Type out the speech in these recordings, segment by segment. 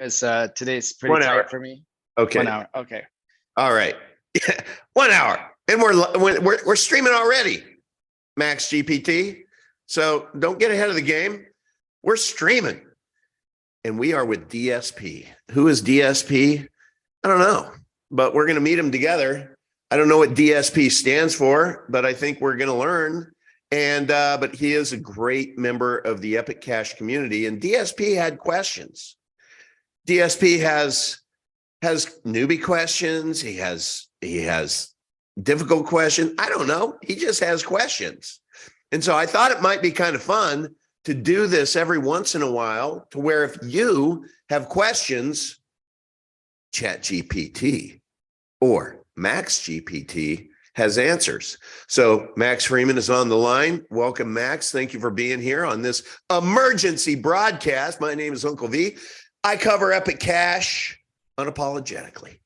because today's pretty 1 tight hour. for me. Okay. 1 hour. Okay. All right. 1 hour. And we're streaming already, MaxGPT. So don't get ahead of the game. We're streaming. And we are with DSP. Who is DSP? I don't know, but we're going to meet them together. I don't know what DSP stands for, but I think we're going to learn. And but he is a great member of the Epic Cash community. And DSP had questions. DSP has newbie questions. He has difficult questions. I don't know. He just has questions. And so I thought it might be kind of fun to do this every once in a while, to where if you have questions, ChatGPT or MaxGPT has answers. So Max Freeman is on the line. Welcome, Max. Thank you for being here on this emergency broadcast. My name is Uncle V. I cover Epic Cash unapologetically.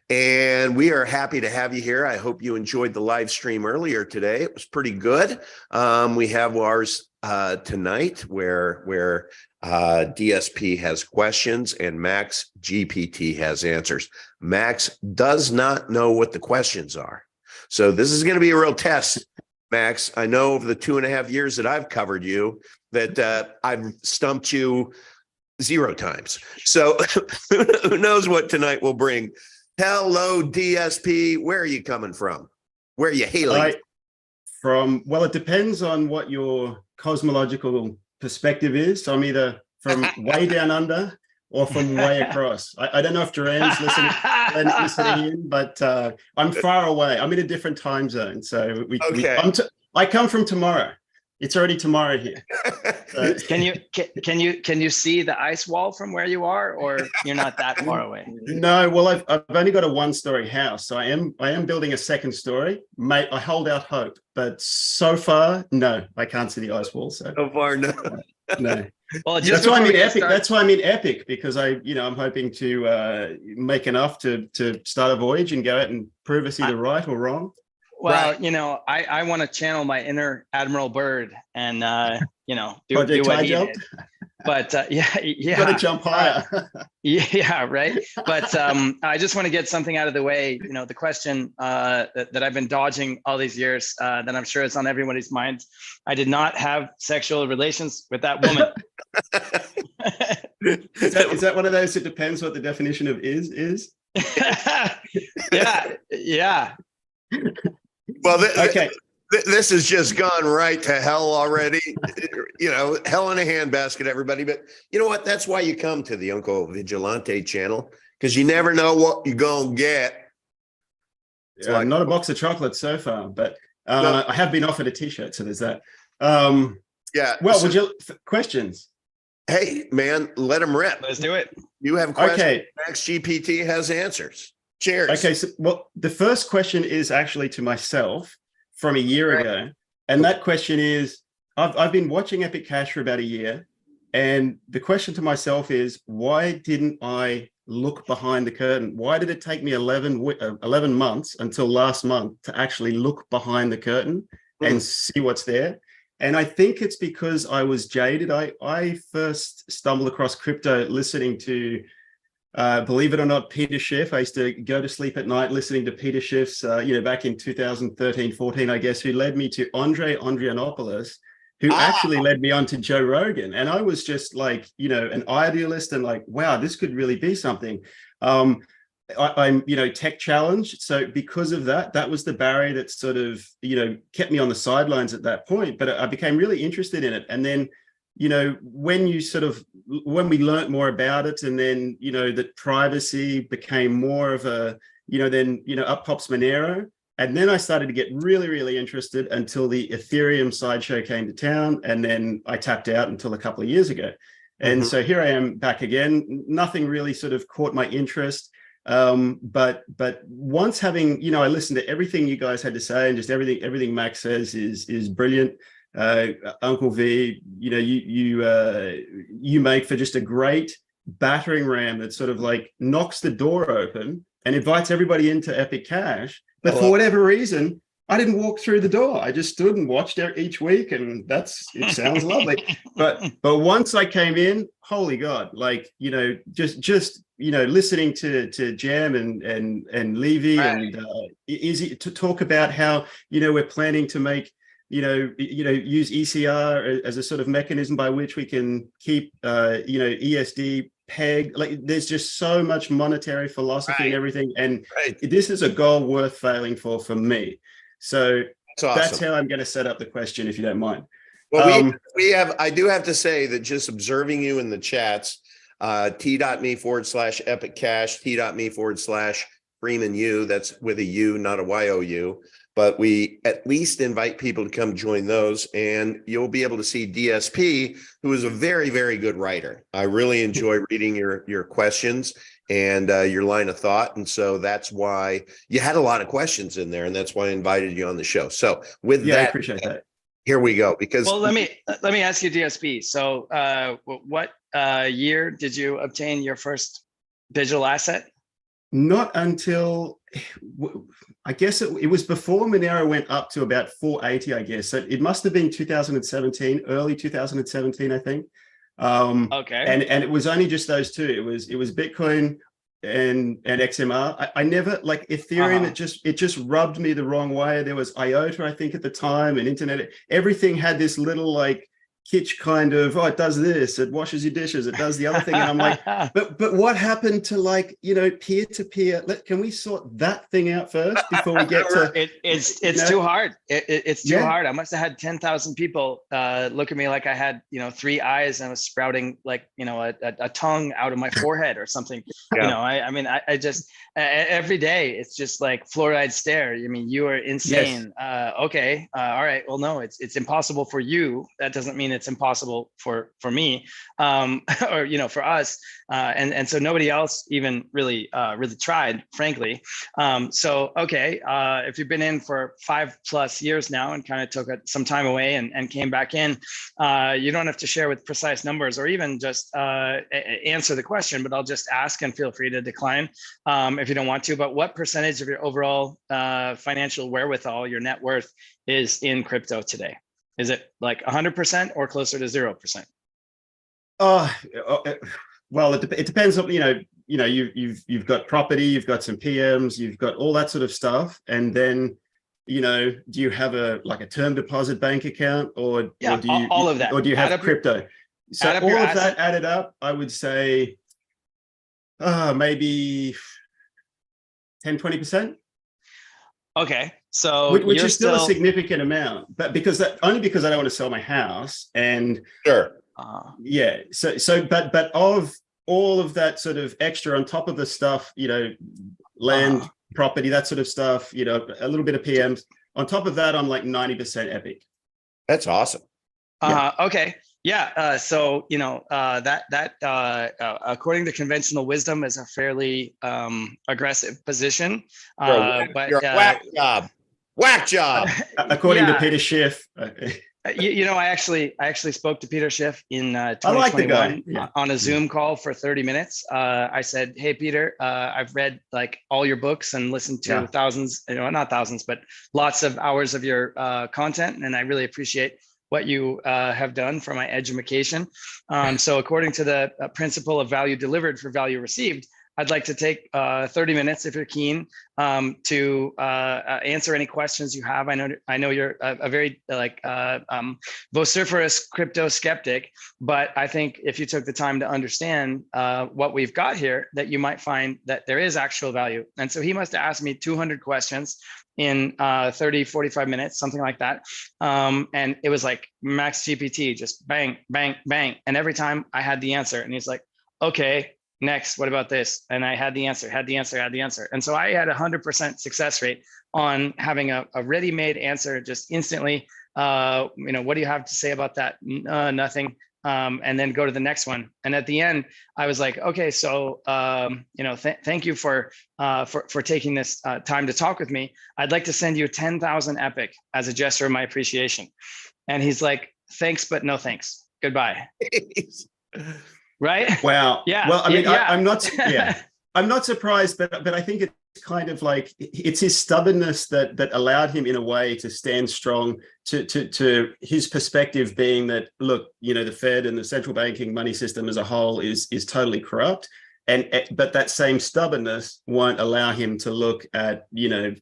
And we are happy to have you here. I hope you enjoyed the live stream earlier today. It was pretty good. We have ours tonight where DSP has questions and Max GPT has answers. Max does not know what the questions are. So this is going to be a real test, Max. I know over the 2.5 years that I've covered you that I've stumped you 0 times. So who knows what tonight will bring. Hello, DSP. Where are you coming from? Where are you hailing? Well, it depends on what your cosmological perspective is. So I'm either from way down under or from way across. I don't know if Duran's listening in, but I'm far away. I'm in a different time zone. So I come from tomorrow. It's already tomorrow here. Can you see the ice wall from where you are, or you're not that far away? No, well, I've only got a 1-story house, so I am building a 2nd story. Mate, I hold out hope, but so far, no, I can't see the ice wall. So far, no. No. Well, that's why I'm in Epic. That's why I'm in Epic, because I'm hoping to make enough to start a voyage and go out and prove us either right or wrong. Well, right. I want to channel my inner Admiral Byrd and, do what he did. But You got to jump higher. Yeah, right. But I just want to get something out of the way. The question that I've been dodging all these years, that I'm sure is on everybody's mind. I did not have sexual relations with that woman. Is that one of those? It depends what the definition of is. Yeah. Well, this has just gone right to hell already. Hell in a handbasket, everybody. But you know what? That's why you come to the Uncle Vigilante channel, because you never know what you're going to get. Yeah, not a box of chocolates so far, but no. I have been offered a T-shirt, so there's that. Yeah. Well, questions? Hey, man, let them rip. Let's do it. You have questions. Okay. MaxGPT has answers. Cheers. Okay, so the first question is actually to myself from a year ago, and that question is: I've been watching Epic Cash for about a year, and the question to myself is, why didn't I look behind the curtain? Why did it take me 11 months until last month to actually look behind the curtain and see what's there? And I think it's because I was jaded. I first stumbled across crypto listening to believe it or not, Peter Schiff. I used to go to sleep at night listening to Peter Schiff's, back in 2013, 14, I guess, who led me to Andre Andrianopoulos, who actually led me on to Joe Rogan. And I was just like, an idealist and like, wow, this could really be something. I'm, tech challenged. So because of that was the barrier that sort of, kept me on the sidelines at that point. But I became really interested in it. And then, when we learned more about it, and then, that privacy became more of a, up pops Monero. And then I started to get really, really interested until the Ethereum sideshow came to town. And then I tapped out until a couple of years ago. And so here I am back again. Nothing really sort of caught my interest. But once having, I listened to everything you guys had to say, and just everything Max says is brilliant. Uncle V, you make for just a great battering ram that sort of like knocks the door open and invites everybody into Epic Cash. But for whatever reason, I didn't walk through the door. I just stood and watched each week, and it sounds lovely. But once I came in, holy God, like, just listening to Jam and Levy Right. and Izzy to talk about how we're planning to make use ECR as a sort of mechanism by which we can keep ESD pegged. Like, there's just so much monetary philosophy and everything, and this is a goal worth failing for me. So That's awesome. That's how I'm going to set up the question, if you don't mind. Well, I do have to say that just observing you in the chats, t.me/epic cash, t.me/Premine U, that's with a U, not a YOU. But we at least invite people to come join those, and you'll be able to see DSP, who is a very, very good writer. I really enjoy reading your questions and your line of thought. And so that's why you had a lot of questions in there, and that's why I invited you on the show. So with that, I appreciate that. Here we go. Because let me ask you, DSP. So what year did you obtain your first digital asset? Not until, I guess it was before Monero went up to about 480, I guess. So it must have been 2017, early 2017, I think. Okay. And it was only just those two. It was Bitcoin and XMR. I never, like Ethereum, it just rubbed me the wrong way. There was IOTA, I think, at the time, and internet. Everything had this little like kitsch kind of, it does this, it washes your dishes, it does the other thing. And I'm like, but what happened to, like, peer-to-peer? Can we sort that thing out first before we get to it's too hard. It's too hard. I must have had 10,000 people look at me like I had 3 eyes and was sprouting like a tongue out of my forehead or something. I just every day it's just like fluoride stare. You are insane. Yes. Okay. All right. Well, no, it's impossible for you. That doesn't mean it's impossible for me, or for us, and so nobody else even really tried, frankly. So okay, if you've been in for 5+ years now and kind of took some time away and came back in, you don't have to share with precise numbers or even just answer the question, but I'll just ask, and feel free to decline if you don't want to. But what percentage of your overall financial wherewithal, your net worth, is in crypto today? Is it like 100% or closer to 0%? Well, it depends on, you've got property, you've got some PMs, you've got all that sort of stuff. And then, do you have a term deposit bank account, or do you all of that, or do you have crypto? So all of that added up, I would say maybe 10-20%. Okay, so which is still a significant amount, but only because I don't want to sell my house, and sure, but of all of that sort of extra on top of the stuff, land, property, that sort of stuff, a little bit of PMs on top of that, I'm like 90% Epic. That's awesome. Okay. Yeah. So, that according to conventional wisdom is a fairly aggressive position. You're a whack job. According to Peter Schiff. I actually spoke to Peter Schiff in 2021 I like the guy. On a Zoom call for 30 minutes. I said, hey, Peter, I've read like all your books and listened to thousands, not thousands, but lots of hours of your content. And I really appreciate what you have done for my education. So according to the principle of value delivered for value received, I'd like to take 30 minutes, if you're keen, to answer any questions you have. I know you're a very vociferous crypto skeptic, but I think if you took the time to understand what we've got here, that you might find that there is actual value. And so he must have asked me 200 questions in 30, 45 minutes, something like that. And it was like MaxGPT, just bang, bang, bang. And every time I had the answer, and he's like, okay, next, what about this? And I had the answer. And so I had 100% success rate on having a ready-made answer just instantly. What do you have to say about that? Nothing. And then go to the next one. And at the end, I was like, okay, so, thank you for taking this time to talk with me. I'd like to send you 10,000 Epic as a gesture of my appreciation. And he's like, thanks, but no thanks. Goodbye. Right? Wow. Yeah. Well, I mean, yeah. I'm not. Yeah, I'm not surprised, but I think kind of like, it's his stubbornness that allowed him in a way to stand strong to his perspective being that, look, the Fed and the central banking money system as a whole is totally corrupt. But that same stubbornness won't allow him to look at,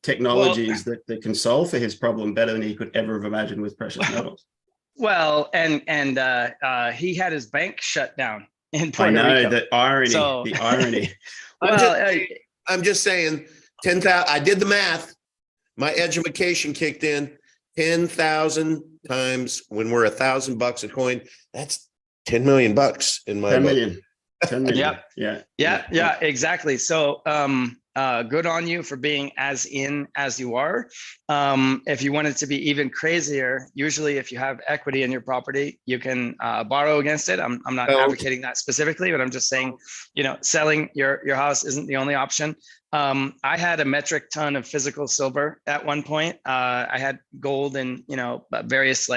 technologies that can solve for his problem better than he could ever have imagined with precious metals. Well, and he had his bank shut down in Puerto Rico. I know, the irony. I'm just saying, 10,000. I did the math. My education kicked in. 10,000 times when we're $1,000 a coin. That's $10 million in my 10 book. million. 10 million. Yeah, exactly. So good on you for being as in as you are. If you want it to be even crazier, usually if you have equity in your property, you can borrow against it. I'm not advocating that specifically, but I'm just saying, selling your house isn't the only option. I had a metric ton of physical silver at one point. I had gold and, various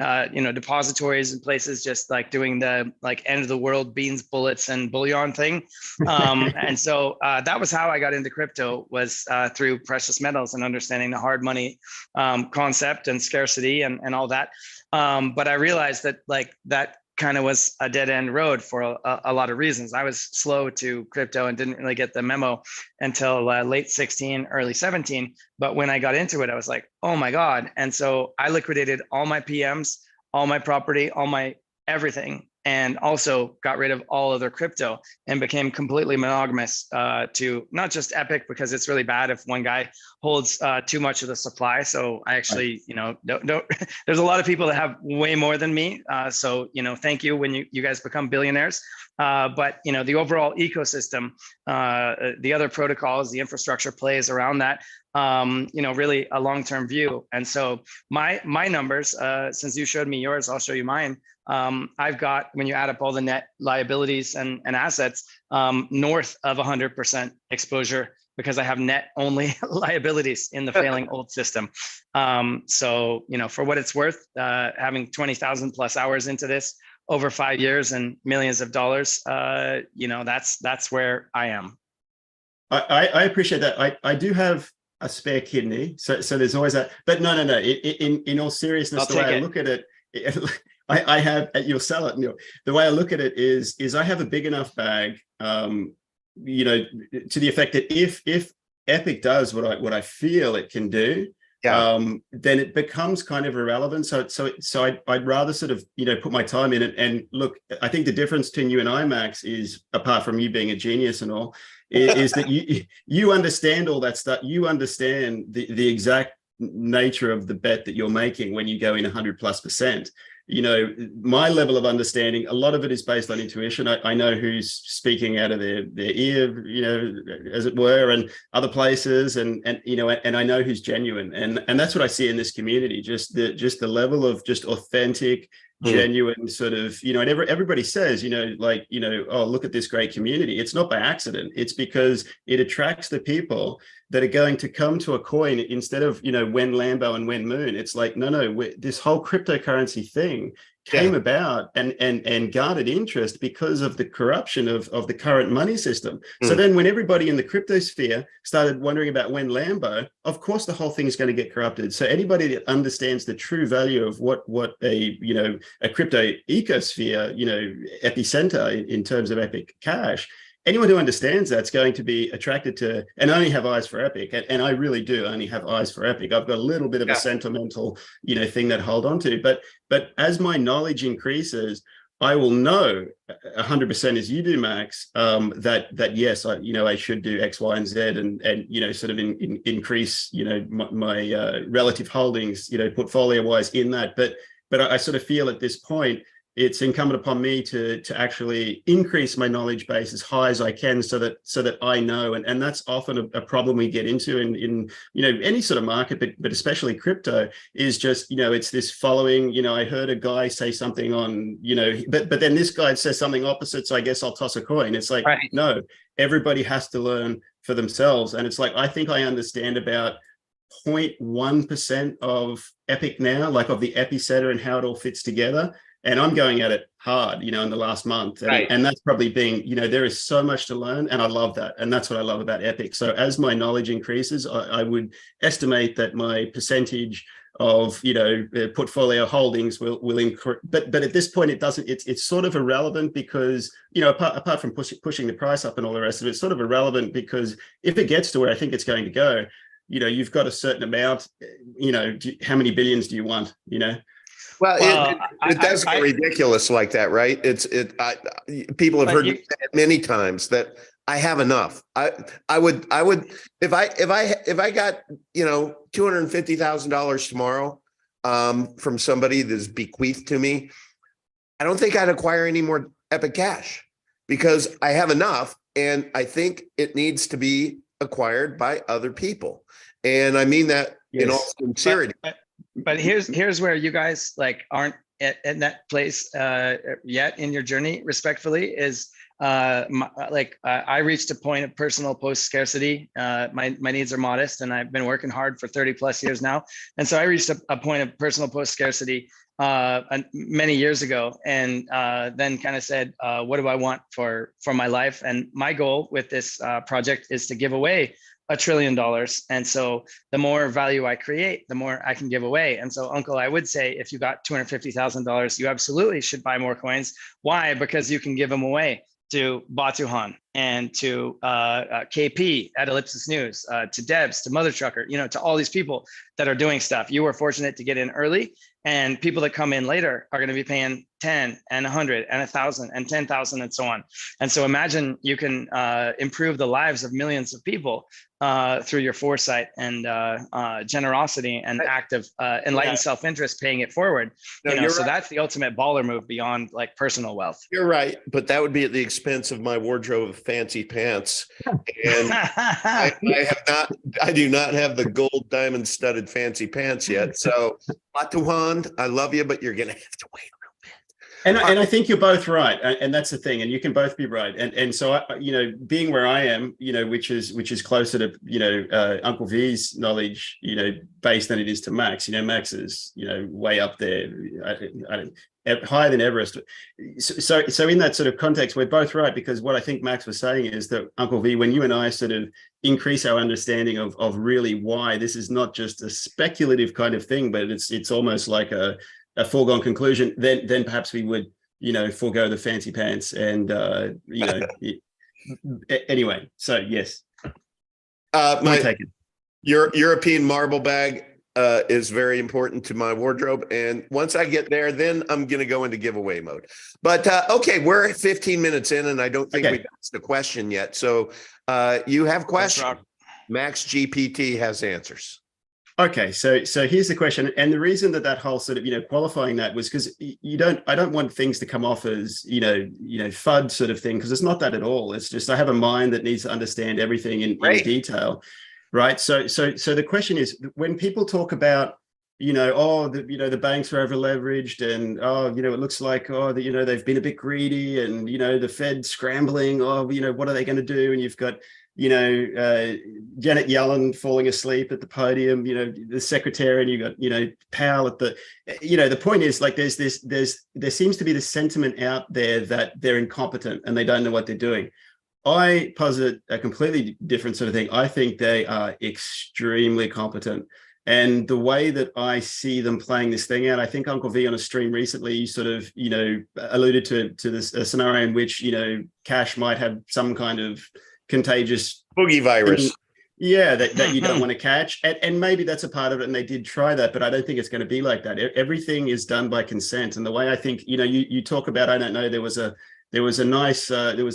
depositories and places, just like doing the end of the world beans, bullets, and bullion thing. And so that was how I got into crypto, was through precious metals and understanding the hard money concept and scarcity and all that. But I realized that that kind of was a dead end road for a lot of reasons. I was slow to crypto and didn't really get the memo until late 16, early 17. But when I got into it, I was like, oh my God. And so I liquidated all my PMs, all my property, all my everything, and also got rid of all other crypto and became completely monogamous to not just Epic, because it's really bad if one guy holds too much of the supply. So I actually, don't there's a lot of people that have way more than me. So, thank you when you guys become billionaires. But, the overall ecosystem, the other protocols, the infrastructure plays around that, really a long-term view. And so my numbers, since you showed me yours, I'll show you mine. I've got, when you add up all the net liabilities and assets, north of 100% exposure, because I have net only liabilities in the failing old system. So, for what it's worth, having 20,000 plus hours into this over 5 years and millions of dollars, that's where I am. I appreciate that. I do have a spare kidney, so there's always that. But no. In all seriousness, the way I look at it, I have. You'll sell it. The way I look at it is I have a big enough bag, to the effect that if Epic does what I feel it can do, then it becomes kind of irrelevant. So I'd rather sort of put my time in it. And look, I think the difference between you and I, Max, is, apart from you being a genius and all, is that you understand all that stuff. You understand the exact nature of the bet that you're making when you go in 100+%. My level of understanding, a lot of it is based on intuition. I know who's speaking out of their ear, as it were, and other places, and I know who's genuine, and that's what I see in this community. Just the level of just authentic, genuine sort of, and everybody says, oh, look at this great community. It's not by accident. It's because it attracts the people that are going to come to a coin instead of, when Lambo and when Moon. It's like, no, this whole cryptocurrency thing came about and garnered interest because of the corruption of the current money system. So then when everybody in the crypto sphere started wondering about when Lambo, of course the whole thing is going to get corrupted. So anybody that understands the true value of what a crypto ecosphere, epicenter in terms of Epic Cash, anyone who understands that's going to be attracted to and only have eyes for Epic. And I really do only have eyes for Epic. I've got a little bit of a sentimental, thing that I hold on to. But as my knowledge increases, I will know 100% as you do, Max, that yes, I should do X, Y, and Z, and sort of increase my relative holdings, portfolio wise in that. But I sort of feel at this point, it's incumbent upon me to actually increase my knowledge base as high as I can, so that I know, and that's often a problem we get into in any sort of market, but especially crypto, is just it's this following. I heard a guy say something on but then this guy says something opposite, so I guess I'll toss a coin. It's like, right. No, everybody has to learn for themselves, and it's like, I think I understand about 0.1% of Epic now, like of the epicenter and how it all fits together. And I'm going at it hard, you know, in the last month. And, Right. and that's probably being, you know, there is so much to learn. And I love that. And that's what I love about Epic. So as my knowledge increases, I would estimate that my percentage of, you know, portfolio holdings will increase. But at this point, it doesn't, it's sort of irrelevant because, you know, apart from pushing the price up and all the rest of it, it's sort of irrelevant because if it gets to where I think it's going to go, you know, you've got a certain amount, you know, how many billions do you want, you know? Well, it does get ridiculous like that, right? People have heard me say it many times that I have enough. I would if I got, you know, $250,000 tomorrow from somebody that's bequeathed to me, I don't think I'd acquire any more Epic Cash because I have enough, and I think it needs to be acquired by other people, and I mean that in all sincerity. But here's where you guys like aren't in that place yet in your journey. Respectfully, is I reached a point of personal post scarcity. My needs are modest, and I've been working hard for 30 plus years now. And so I reached a point of personal post scarcity many years ago, and then kind of said, what do I want for my life? And my goal with this project is to give away $1 trillion. And so the more value I create, the more I can give away. And so, Uncle, I would say if you got $250,000, you absolutely should buy more coins. Why? Because you can give them away to Batuhan and to KP at Ellipsis News, to Debs, to Mother Trucker, you know, to all these people that are doing stuff. You were fortunate to get in early, and people that come in later are going to be paying 10 and 100 and 1,000 and 10,000 and so on. And so imagine you can improve the lives of millions of people through your foresight and generosity and active enlightened self-interest, paying it forward. No, you know, so that's the ultimate baller move beyond like personal wealth. You're right, but that would be at the expense of my wardrobe of fancy pants. And I do not have the gold diamond studded fancy pants yet. So Batuhan, I love you, but you're gonna have to wait. And I think you're both right, and that's the thing, and you can both be right. And so you know, being where I am, you know, which is closer to, you know, Uncle V's knowledge, you know, base than it is to Max. You know, Max is, you know, way up there, higher than Everest. So in that sort of context, we're both right, because what I think Max was saying is that, Uncle V, when you and I sort of increase our understanding of really why this is not just a speculative kind of thing, but it's almost like a foregone conclusion, then perhaps we would, you know, forego the fancy pants and, you know, anyway. So yes, your European marble bag is very important to my wardrobe, and once I get there, then I'm going to go into giveaway mode. But okay, we're 15 minutes in, and I don't think we've asked the question yet. So you have questions. MaxGPT has answers. Okay, so here's the question, and the reason that whole sort of, you know, qualifying that was because I don't want things to come off as, you know, FUD sort of thing, because it's not that at all. It's just I have a mind that needs to understand everything in detail, right? So the question is, when people talk about, you know, the banks are over leveraged, and you know, it looks like you know, they've been a bit greedy, and you know, the Fed scrambling, you know, what are they going to do? And you've got, you know, Janet Yellen falling asleep at the podium, you know, the secretary, and you got, you know, Powell at the, you know, the point is, like, there seems to be this sentiment out there that they're incompetent and they don't know what they're doing. I posit a completely different sort of thing. I think they are extremely competent. And the way that I see them playing this thing out, I think Uncle V on a stream recently sort of, you know, alluded to this scenario in which, you know, cash might have some kind of contagious boogie virus, that you don't want to catch, and maybe that's a part of it, and they did try that, but I don't think it's going to be like that. Everything is done by consent. And the way I think, you know, you talk about, I don't know, there was a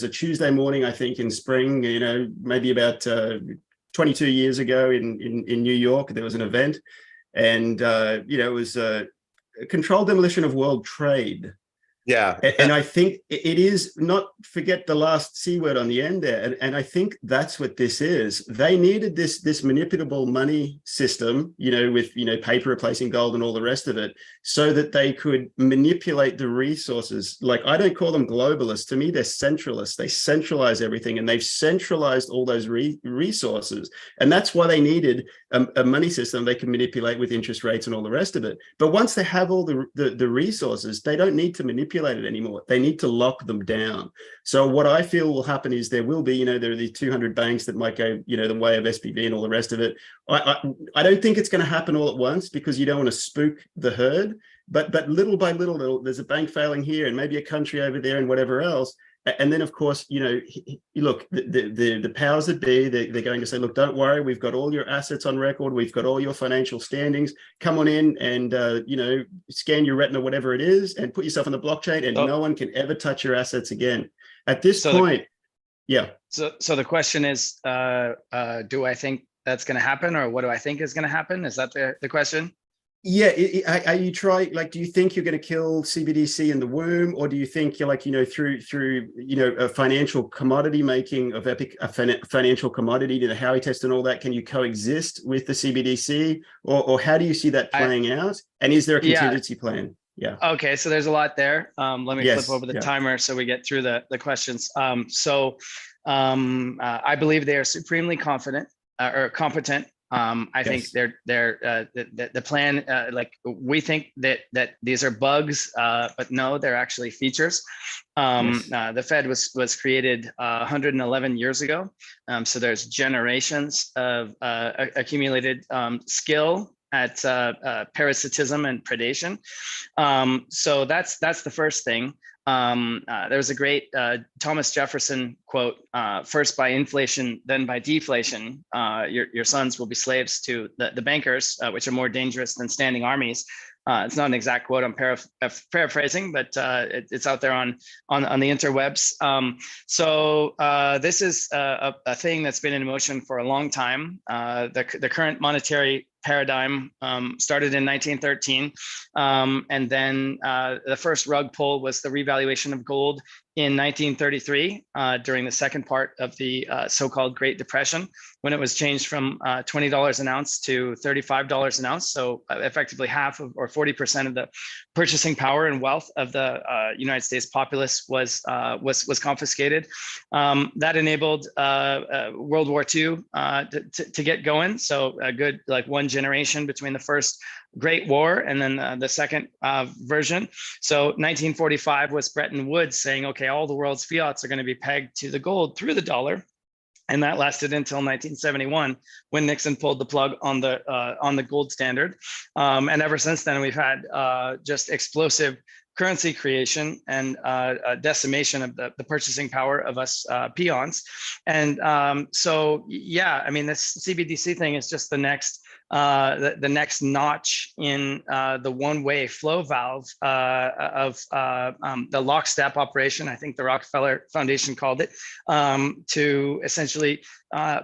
Tuesday morning, I think, in spring, you know, maybe about 22 years ago in New York, there was an event, and you know, it was a controlled demolition of world trade. Yeah. And I think it is not, forget the last C word on the end there. And I think that's what this is. They needed this manipulable money system, with, paper replacing gold and all the rest of it, so that they could manipulate the resources. Like, I don't call them globalists. To me, they're centralists. They centralize everything, and they've centralized all those resources. And that's why they needed a money system they can manipulate with interest rates and all the rest of it. But once they have all the resources, they don't need to manipulate it anymore. They need to lock them down. So what I feel will happen is there will be, there are these 200 banks that might go, the way of SPV and all the rest of it. I don't think it's going to happen all at once, because you don't want to spook the herd. But little by little, there's a bank failing here and maybe a country over there and whatever else. And then, of course, look, the powers that be, they're going to say, look, don't worry, we've got all your assets on record, we've got all your financial standings. Come on in and, scan your retina, whatever it is, and put yourself on the blockchain, and no one can ever touch your assets again. At this point, yeah. So the question is, do I think that's going to happen, or what do I think is going to happen? Is that the question? Yeah, are you trying, like, do you think you're going to kill CBDC in the womb, or do you think you're like, through a financial commodity making of Epic, a financial commodity to the Howey test and all that, can you coexist with the CBDC, or how do you see that playing out? And is there a contingency plan? Yeah. Okay, so there's a lot there. Let me flip over the timer so we get through the questions. I believe they are supremely confident or competent. I think they're the plan. Like, we think that these are bugs, but no, they're actually features. The Fed was created 111 years ago, so there's generations of accumulated skill at parasitism and predation. So that's the first thing. There's a great Thomas Jefferson quote, first by inflation, then by deflation, your sons will be slaves to the bankers, which are more dangerous than standing armies. It's not an exact quote, I'm paraphrasing, but it's out there on the interwebs. This is a thing that's been in motion for a long time. The current monetary paradigm started in 1913, and then the first rug pull was the revaluation of gold in 1933 during the second part of the so-called Great Depression, when it was changed from $20 an ounce to $35 an ounce. So effectively half of, or 40% of the purchasing power and wealth of the United States populace was confiscated. That enabled World War II to get going. So a good one generation between the first Great War and then the second version. So 1945 was Bretton Woods saying, okay, all the world's fiats are going to be pegged to the gold through the dollar. And that lasted until 1971, when Nixon pulled the plug on the gold standard. And ever since then, we've had just explosive currency creation and decimation of the purchasing power of us peons. And so, yeah, I mean, this CBDC thing is just the next notch in the one-way flow valve of the lockstep operation. I think the Rockefeller Foundation called it, to essentially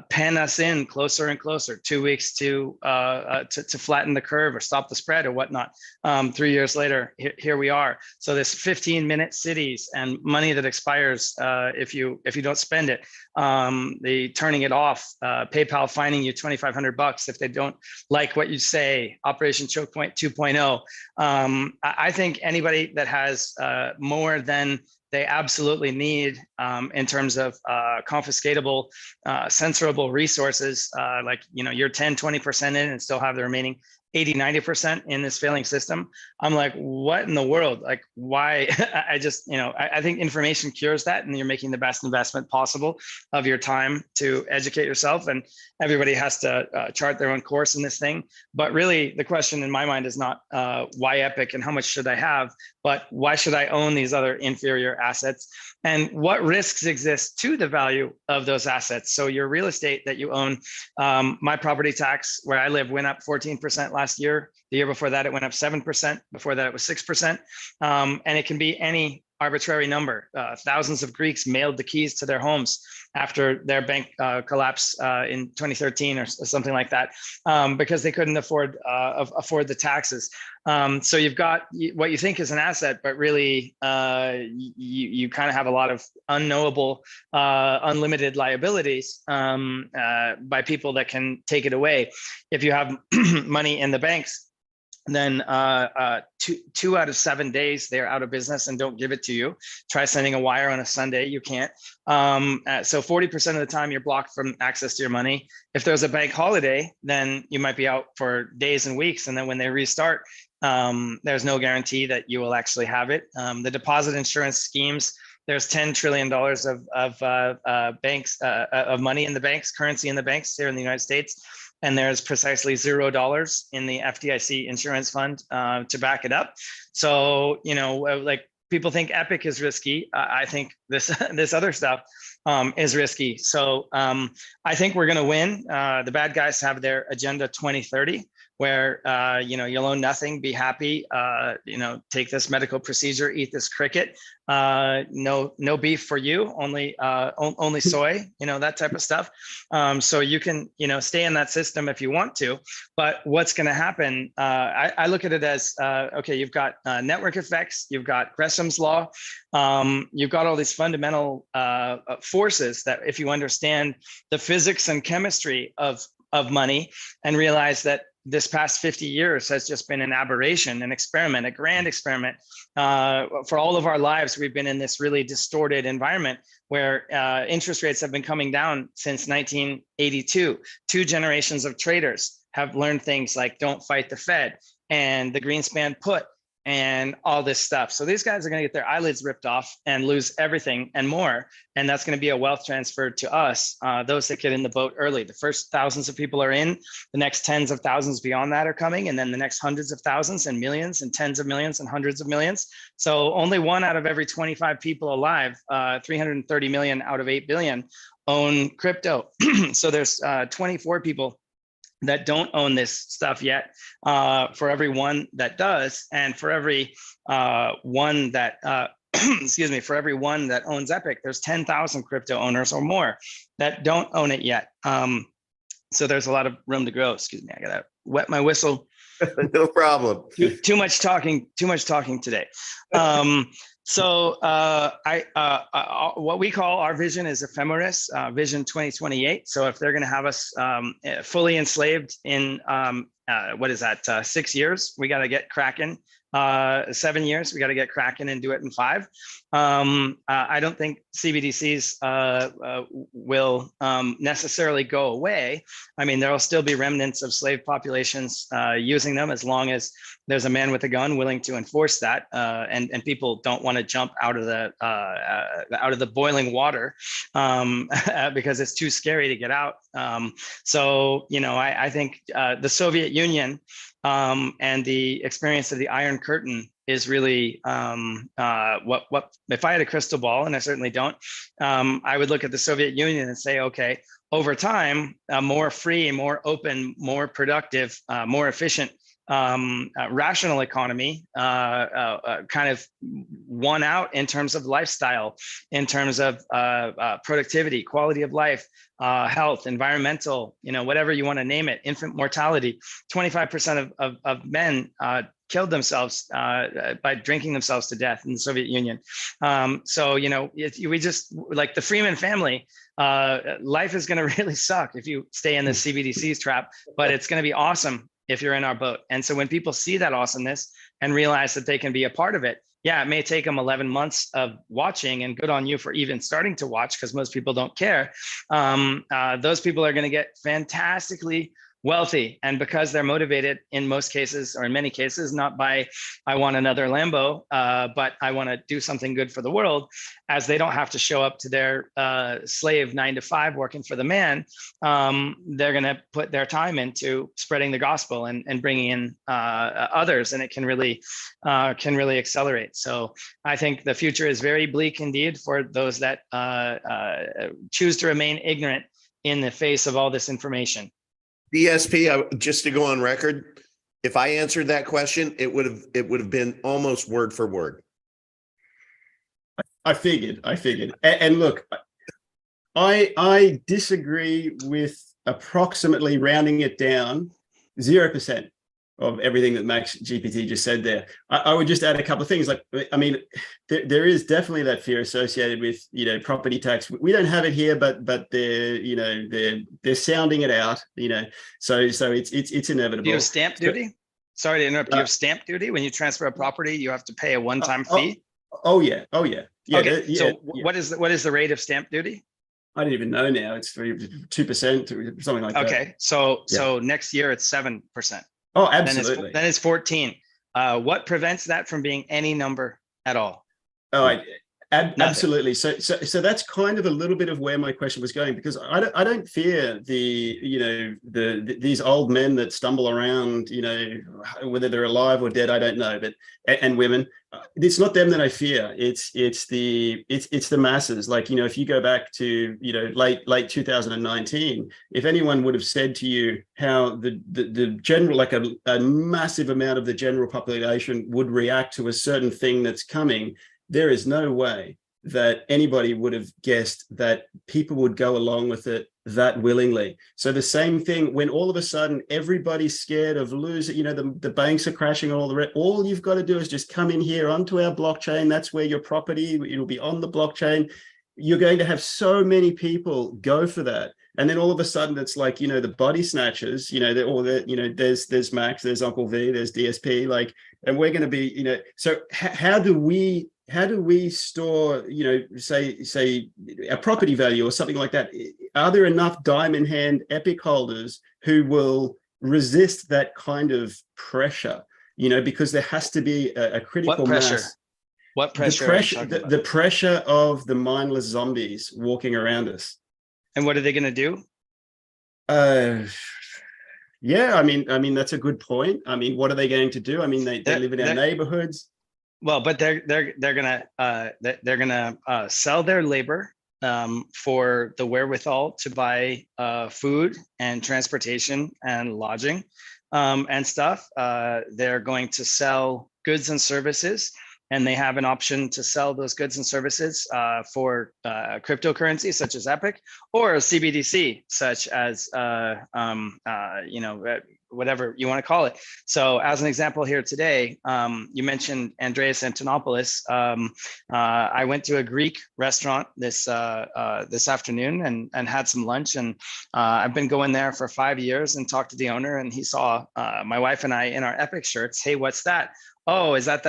pen us in closer and closer. 2 weeks to flatten the curve or stop the spread or whatnot. 3 years later, here we are. So this 15-minute cities and money that expires if you don't spend it. The turning it off, PayPal fining you $2,500 if they don't like what you say, Operation Choke Point 2.0. I think anybody that has more than they absolutely need in terms of confiscatable, censorable resources, like, you're 10, 20% in and still have the remaining 80, 90% in this failing system. I'm like, what in the world? Like, why? I just, I think information cures that, and you're making the best investment possible of your time to educate yourself, and everybody has to chart their own course in this thing. But really the question in my mind is not why Epic and how much should I have, but why should I own these other inferior assets, and what risks exist to the value of those assets? So your real estate that you own, my property tax where I live went up 14% last year. The year before that, it went up 7%. Before that, it was 6%. And it can be any arbitrary number. Thousands of Greeks mailed the keys to their homes after their bank collapse in 2013 or something like that, because they couldn't afford the taxes. So you've got what you think is an asset, but really you kind of have a lot of unknowable, unlimited liabilities by people that can take it away. If you have money in the banks, then two out of 7 days they're out of business and don't give it to you. Try sending a wire on a Sunday, you can't. So 40% of the time you're blocked from access to your money. If there's a bank holiday, then you might be out for days and weeks. And then when they restart, there's no guarantee that you will actually have it. The deposit insurance schemes, there's $10 trillion of banks, of money in the banks, currency in the banks here in the United States. And there's precisely $0 in the FDIC insurance fund to back it up. So, like people think Epic is risky. I think this other stuff is risky. So I think we're going to win. The bad guys have their Agenda 2030, where you'll own nothing, be happy, take this medical procedure, eat this cricket, no beef for you, only soy, that type of stuff. So you can stay in that system if you want to, but what's going to happen? I look at it as okay, you've got network effects, you've got Gresham's law, you've got all these fundamental forces that if you understand the physics and chemistry of money and realize that this past 50 years has just been an aberration, an experiment, a grand experiment. For all of our lives, we've been in this really distorted environment where interest rates have been coming down since 1982. 2 generations of traders have learned things like don't fight the Fed and the Greenspan put and all this stuff. So these guys are going to get their eyelids ripped off and lose everything and more. And that's going to be a wealth transfer to us, those that get in the boat early. The first thousands of people are in, the next tens of thousands beyond that are coming, and then the next hundreds of thousands and millions and tens of millions and hundreds of millions. So only 1 out of every 25 people alive, 330 million out of 8 billion, own crypto. So there's 24 people that don't own this stuff yet, for every one that does, and for every one that excuse me, for every one that owns Epic, there's 10,000 crypto owners or more that don't own it yet. So there's a lot of room to grow. Excuse me, I gotta wet my whistle. No problem. Too much talking today. So what we call our vision is ephemeris, Vision 2028. So if they're going to have us fully enslaved in 6 years, we got to get cracking. 7 years, we got to get cracking and do it in 5. I don't think CBDCs will necessarily go away. I mean, there will still be remnants of slave populations using them as long as there's a man with a gun willing to enforce that, and people don't want to jump out of the boiling water because it's too scary to get out. So I think the Soviet Union and the experience of the Iron Curtain is really what if I had a crystal ball, and I certainly don't, I would look at the Soviet Union and say, okay, over time, a more free, more open, more productive, more efficient, rational economy kind of won out in terms of lifestyle, in terms of productivity, quality of life, health, environmental, whatever you want to name it, infant mortality. 25% of men killed themselves by drinking themselves to death in the Soviet Union. So, we just, like the Freeman family, life is going to really suck if you stay in the CBDCs trap, but it's going to be awesome if you're in our boat. And so when people see that awesomeness and realize that they can be a part of it, yeah, it may take them 11 months of watching, and good on you for even starting to watch, because most people don't care. Those people are going to get fantastically wealthy, and because they're motivated in most cases, or in many cases, not by I want another Lambo, but I want to do something good for the world, as they don't have to show up to their slave 9 to 5 working for the man. They're going to put their time into spreading the gospel and bringing in others, and it can really accelerate. So I think the future is very bleak indeed for those that choose to remain ignorant in the face of all this information. DSP, just to go on record, if I answered that question, it would have been almost word for word. I figured. And look, I disagree with approximately, rounding it down, 0% of everything that MaxGPT just said there. I would just add a couple of things. Like, I mean, there is definitely that fear associated with, you know, property tax. We don't have it here, but they're, you know, they're sounding it out, you know. So it's inevitable. Do you have stamp duty? Sorry to interrupt. Do you have stamp duty when you transfer a proproperty? You have to pay a one-time fee. Oh yeah. Okay. So what is the rate of stamp duty? I don't even know now. It's 2% or something like that. Okay. So next year it's 7%. Oh, absolutely. Then it's 14. What prevents that from being any number at all? Oh, absolutely. So that's kind of a little bit of where my question was going, because I don't fear these old men that stumble around, you know, whether they're alive or dead, I don't know, but and women. It's not them that I fear. It's the masses. Like, you know, if you go back to, you know, late 2019, if anyone would have said to you how the general, like a massive amount of the general population would react to a certain thing that's coming, there is no way that anybody would have guessed that people would go along with it that willingly. So the same thing, when all of a sudden everybody's scared of losing, you know, the banks are crashing and all the rest, all you've got to do is just come in here onto our blockchain. That's where your property, it'll be on the blockchain. You're going to have so many people go for that. And then all of a sudden it's like, you know, the body snatchers, you know, there's Max, there's Uncle V, there's DSP, like, and we're going to be, you know, so how do we store, you know, say a property value or something like that? Are there enough diamond hand Epic holders who will resist that kind of pressure? You know, because there has to be a critical mass. What pressure? The pressure of the mindless zombies walking around us. And what are they going to do? Yeah, I mean that's a good point. I mean, what are they going to do? I mean, they live in our neighborhoods. Well, but they're gonna sell their labor for the wherewithal to buy food and transportation and lodging and stuff. They're going to sell goods and services, and they have an option to sell those goods and services for cryptocurrency such as Epic, or CBDC such as whatever you want to call it. So as an example here today, you mentioned Andreas Antonopoulos. I went to a Greek restaurant this afternoon and had some lunch, and I've been going there for 5 years and talked to the owner, and he saw my wife and I in our Epic shirts. Hey, what's that? Oh, is that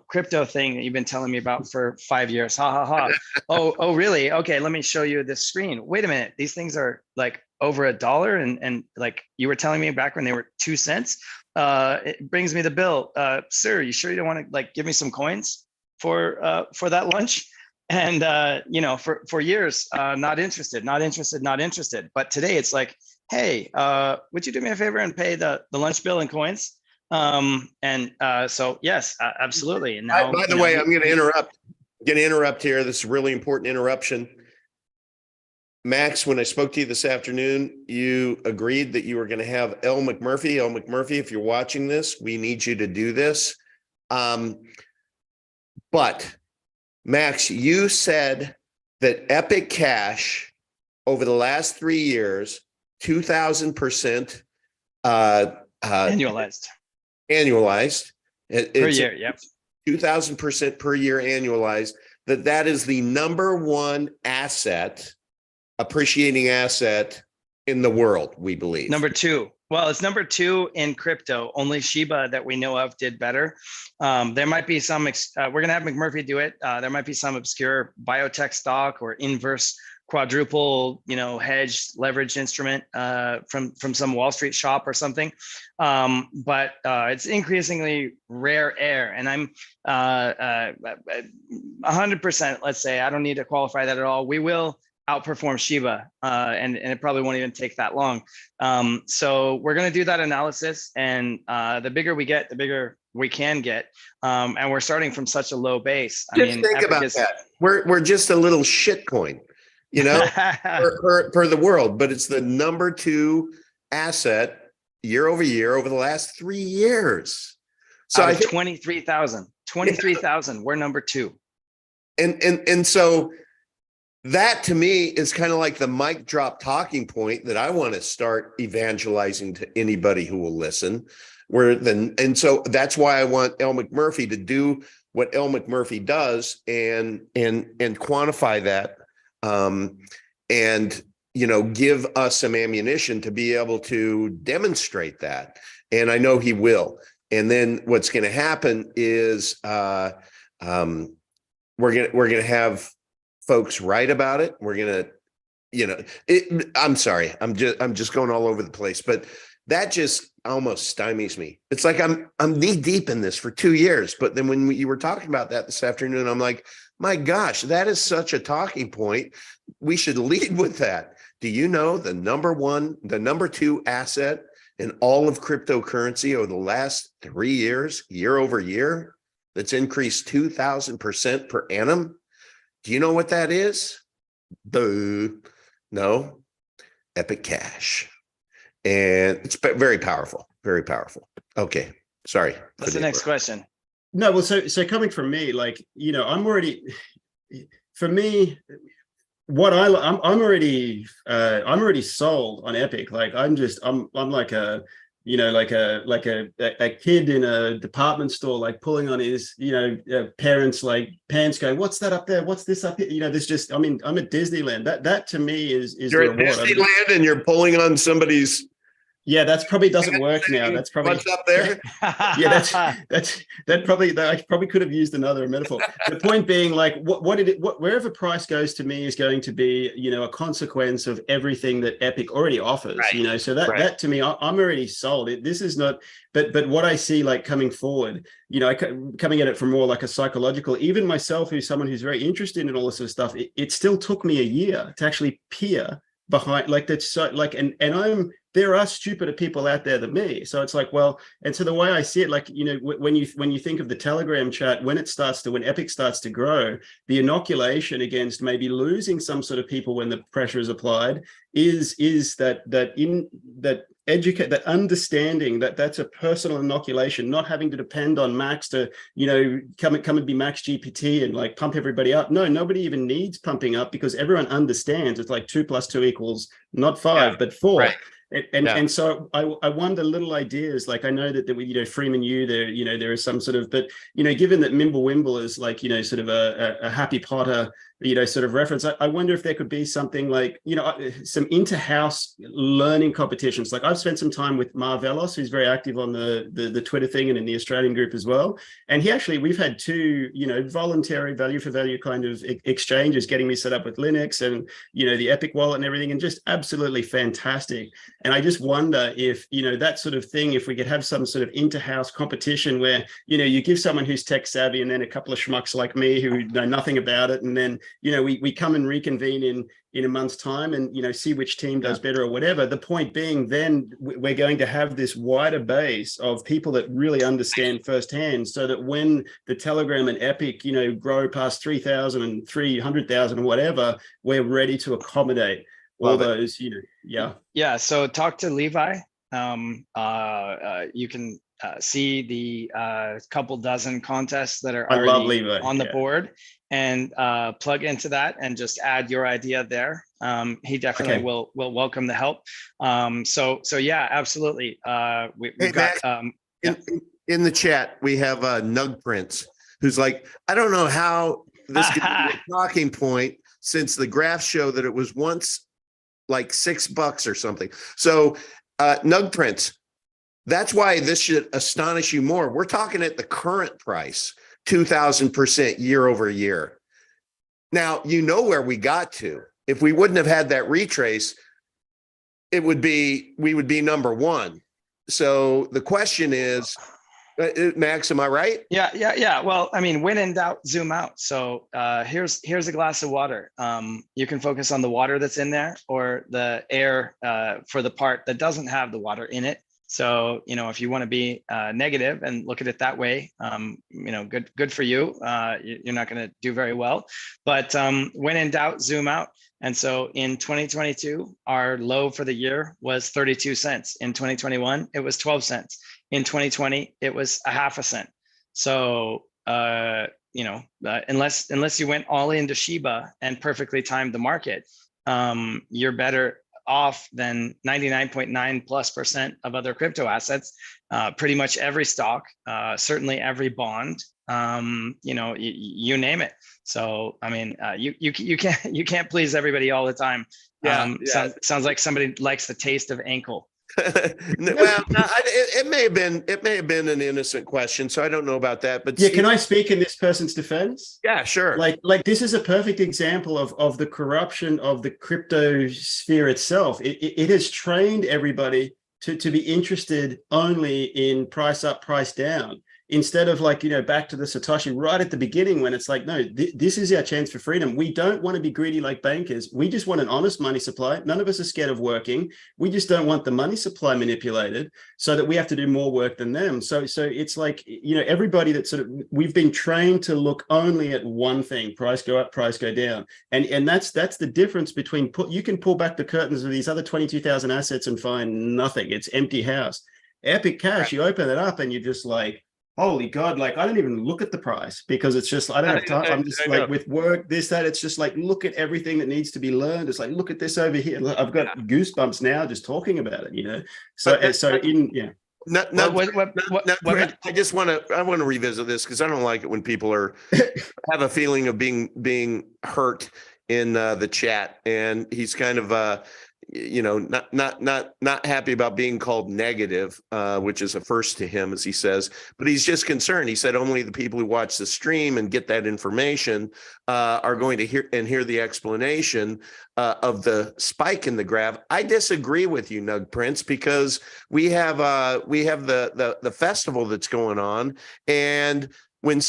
crypto thing that you've been telling me about for 5 years? Ha ha ha. Oh, really? Okay, let me show you this screen. Wait a minute, these things are like over $1, and like you were telling me back when they were 2 cents. It brings me the bill. Sir, you sure you don't want to like give me some coins for that lunch? And for years, not interested. But today it's like, hey, would you do me a favor and pay the lunch bill in coins? So yes, absolutely. And now, by the way, I'm going to interrupt here. This is a really important interruption. Max, when I spoke to you this afternoon, you agreed that you were going to have L. McMurphy. L. McMurphy, if you're watching this, we need you to do this. But Max, you said that Epic Cash over the last 3 years, 2,000% annualized. Per year, yep. 2,000% per year annualized. That is the number one appreciating asset in the world, we believe. Number two. Well, it's number two in crypto. Only Shiba that we know of did better. There might be some, we're going to have McMurphy do it. There might be some obscure biotech stock or inverse quadruple, hedge leverage instrument from some Wall Street shop or something. But it's increasingly rare air. And I'm 100%, let's say, I don't need to qualify that at all. We will outperform Shiba, and it probably won't even take that long. So we're going to do that analysis, and the bigger we get, the bigger we can get. And we're starting from such a low base. Think about that. We're just a little shit coin, for the world, but it's the number two asset year over year over the last 3 years. So out of 23,000, we're number two. And so that to me is kind of like the mic drop talking point that I want to start evangelizing to anybody who will listen. And so that's why I want Elle McMurphy to do what Elle McMurphy does and quantify that, and give us some ammunition to be able to demonstrate that. And I know he will. And then what's going to happen is we're gonna have folks write about it. We're gonna, I'm sorry, I'm just going all over the place, but that just almost stymies me. It's like I'm knee deep in this for 2 years, but then when you were talking about that this afternoon, I'm like, my gosh, that is such a talking point. We should lead with that. Do you know the number 2 asset in all of cryptocurrency over the last 3 years, year over year, that's increased 2,000% per annum? Do you know what that is? No, Epic Cash. And it's very powerful, very powerful. Okay, sorry. What's the next question? No, well, so coming from me, like, I'm already, for me, I'm already sold on Epic. Like, I'm like a, like a kid in a department store, like pulling on his, parents' like pants, going, "What's that up there? What's this up here?" There's just, I'm at Disneyland. That to me is you're at Disneyland and you're pulling on somebody's. Yeah, that's probably doesn't work now. That's probably what's up there. Yeah, I probably could have used another metaphor. The point being, like, wherever price goes to me is going to be, a consequence of everything that Epic already offers. Right. So that to me, I'm already sold. This is not, but what I see, like, coming forward, coming at it from more like a psychological. Even myself, who's someone who's very interested in all this sort of stuff, it still took me a year to actually peer behind, like, that's so, like, and there are stupider people out there than me. So it's like, well, and so the way I see it, like, when you think of the Telegram chat, when Epic starts to grow, the inoculation against maybe losing some sort of people when the pressure is applied is that understanding that that's a personal inoculation, not having to depend on Max to, come and be MaxGPT and like pump everybody up. No, nobody even needs pumping up because everyone understands it's like 2 + 2 = not 5, but 4. Right. And so I wonder little ideas, like, I know that we, Premine, there is some sort of, but, given that Mimblewimble is like, sort of a Happy Potter, sort of reference, I wonder if there could be something like, some inter-house learning competitions. Like, I've spent some time with Marvellos, who's very active on the Twitter thing and in the Australian group as well. And we've had 2, voluntary value for value kind of exchanges, getting me set up with Linux and, the Epic wallet and everything, and just absolutely fantastic. And I just wonder if, that sort of thing, if we could have some sort of inter-house competition where, you give someone who's tech savvy and then a couple of schmucks like me who know nothing about it. And then, we come and reconvene in a month's time and, see which team does better or whatever. The point being, then we're going to have this wider base of people that really understand firsthand, so that when the Telegram and Epic, grow past 3,000 and 300,000 or whatever, we're ready to accommodate all those, Yeah. So talk to Levi. You can see the couple dozen contests that are already on the board, and plug into that and just add your idea there. He definitely will welcome the help. So yeah, absolutely. We've got in the chat, we have Nug Prince, who's like, I don't know how this could be a talking point, since the graphs show that it was once like $6 or something. So Nug Prince, that's why this should astonish you more. We're talking at the current price, 2,000% year over year. Now, where we got to. If we wouldn't have had that retrace, we would be number 1. So the question is, Max, am I right? Yeah. Well, I mean, when in doubt, zoom out. So here's a glass of water. You can focus on the water that's in there, or the air for the part that doesn't have the water in it. So, if you want to be negative and look at it that way, good for you. You're not going to do very well. But when in doubt, zoom out. And so in 2022, our low for the year was 32 cents. In 2021, it was 12 cents. In 2020, it was 0.5 cent. So unless you went all into Shiba and perfectly timed the market, you're better off than 99.9+% of other crypto assets. Pretty much every stock, certainly every bond, you name it. So I mean, you can't please everybody all the time. Sounds like somebody likes the taste of ankle. Well, it may have been an innocent question, so I don't know about that. But yeah, can I speak in this person's defense? Yeah, sure. Like this is a perfect example of the corruption of the crypto sphere itself. It has trained everybody to be interested only in price up, price down, instead of back to the Satoshi right at the beginning, when it's like, no, this is our chance for freedom. We don't want to be greedy like bankers. We just want an honest money supply. None of us are scared of working. We just don't want the money supply manipulated so that we have to do more work than them. So it's like, everybody that we've been trained to look only at one thing: price go up, price go down. And that's the difference between, you can pull back the curtains of these other 22,000 assets and find nothing. It's empty house. Epic Cash, you open it up and you're just like, holy God, I don't even look at the price, because it's just, I don't have time. I'm just with work, this, that, it's just like, look at everything that needs to be learned. It's like, look at this over here. I've got goosebumps now just talking about it, So, I just want to revisit this, because I don't like it when people have a feeling of being hurt in the chat, and he's kind of not happy about being called negative, which is a first to him, as he says, but he's just concerned. He said only the people who watch the stream and get that information are going to hear the explanation of the spike in the graph. I disagree with you, Nug Prince, because we have the festival that's going on, and when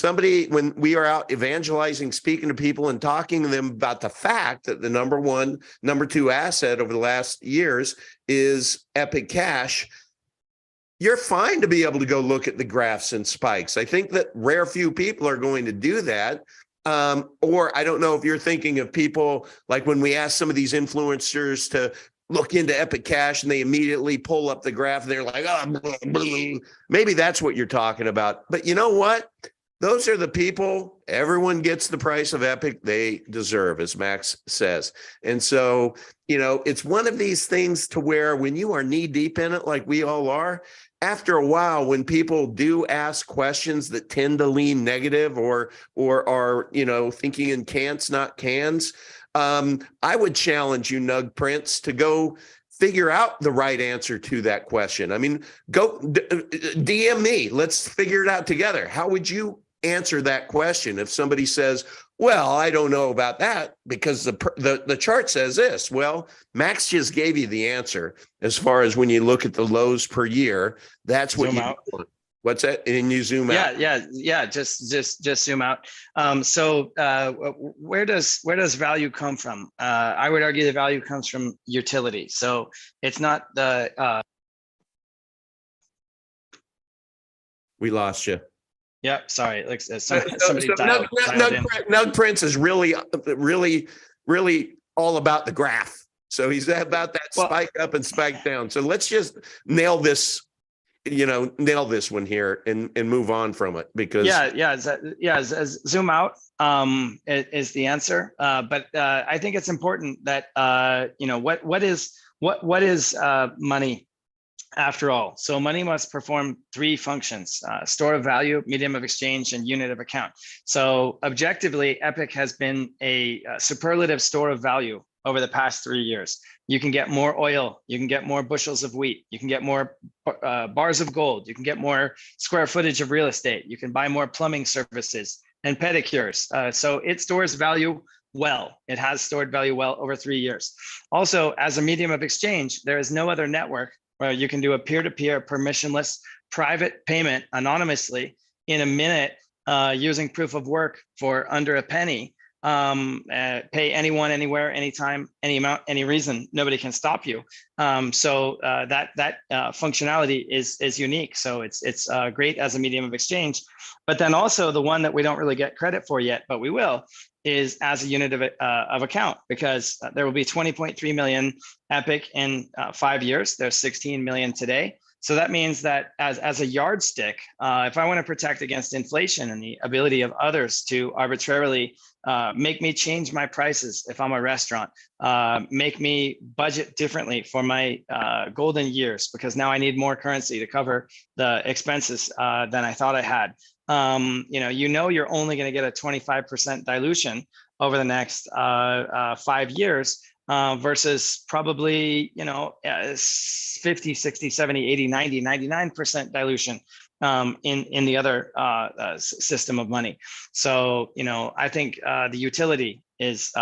we are out evangelizing, speaking to people and talking to them about the fact that the number one, number two asset over the last years is Epic Cash, you're fine to be able to go look at the graphs and spikes. I think that rare few people are going to do that. Or I don't know if you're thinking of people like when we ask some of these influencers to look into Epic Cash and they immediately pull up the graph. They're like, oh, blah, blah. Maybe that's what you're talking about. But you know what? Those are the people, everyone gets the price of Epic they deserve, as Max says. And so, it's one of these things to where when you are knee deep in it, like we all are, after a while, when people do ask questions that tend to lean negative or are, thinking in can'ts, not cans, I would challenge you, Nug Prince, to go figure out the right answer to that question. I mean, go DM me. Let's figure it out together. How would you answer that question if somebody says, well, I don't know about that because the chart says this? Well, Max just gave you the answer. As far as when you look at the lows per year, that's what you want. What's that? And you zoom out. Yeah. Just zoom out. So where does value come from? I would argue the value comes from utility. So it's not the. We lost you. Yeah, sorry. Like somebody dialed in. Nug Prince is really all about the graph. So he's about that spike up and spike down. So let's just nail this one here and move on from it, because zoom out is the answer. But I think it's important that what is money after all? So money must perform three functions: store of value, medium of exchange, and unit of account. So objectively, Epic has been a superlative store of value over the past 3 years. You can get more oil, you can get more bushels of wheat, you can get more bars of gold, you can get more square footage of real estate, you can buy more plumbing services and pedicures. So it stores value well. It has stored value well over 3 years. Also, as a medium of exchange, there is no other network where you can do a peer-to-peer permissionless private payment anonymously in a minute using proof of work for under a penny. Pay anyone, anywhere, anytime, any amount, any reason. Nobody can stop you. So that functionality is unique. So it's great as a medium of exchange. But then also the one that we don't really get credit for yet, but we will, is as a unit of account, because there will be 20.3 million Epic in 5 years. There's 16 million today. So that means that as a yardstick, if I want to protect against inflation and the ability of others to arbitrarily make me change my prices if I'm a restaurant, make me budget differently for my golden years because now I need more currency to cover the expenses than I thought I had. You're only going to get a 25% dilution over the next 5 years versus probably 50, 60, 70, 80, 90, 99% dilution in the other system of money. So I think the utility is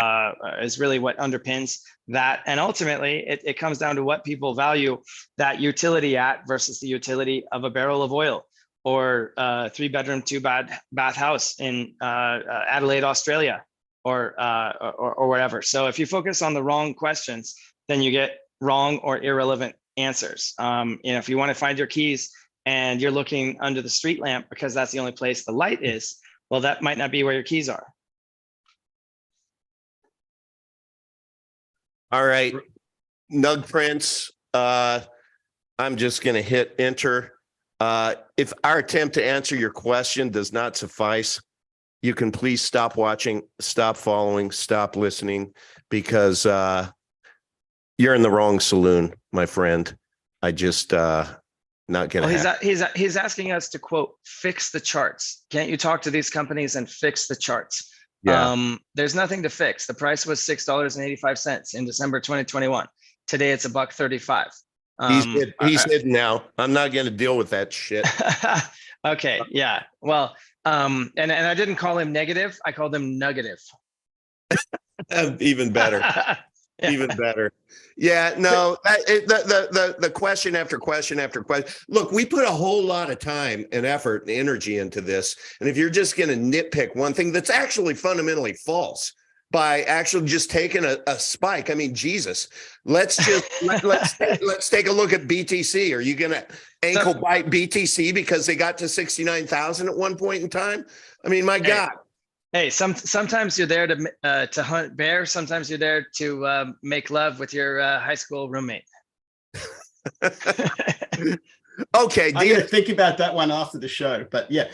really what underpins that, and ultimately it comes down to what people value that utility at versus the utility of a barrel of oil or a 3-bedroom, 2-bath house in Adelaide, Australia, or whatever. So if you focus on the wrong questions, then you get wrong or irrelevant answers. If you want to find your keys and you're looking under the street lamp because that's the only place the light is, well, that might not be where your keys are. All right, Nug Prince, I'm just going to hit enter. If our attempt to answer your question does not suffice, you can please stop watching, stop following, stop listening, because you're in the wrong saloon, my friend. I just not gonna. Well, he's asking us to quote fix the charts. Can't you talk to these companies and fix the charts? Yeah. There's nothing to fix. The price was $6.85 in December 2021. Today it's $1.35. He's hidden now. I'm not going to deal with that shit. Okay. Yeah. Well, and I didn't call him negative. I called him nuggative. Even better. Yeah. Even better. Yeah. No. The question after question after question. Look, we put a whole lot of time and effort and energy into this, and if you're just going to nitpick one thing that's actually fundamentally false by actually just taking a spike. I mean, Jesus, let's just let's take a look at BTC. Are you going to ankle bite BTC because they got to 69,000 at one point in time? I mean, my God. Hey, sometimes you're there to hunt bear. Sometimes you're there to make love with your high school roommate. Okay, I'm going to think about that one after the show. But yeah.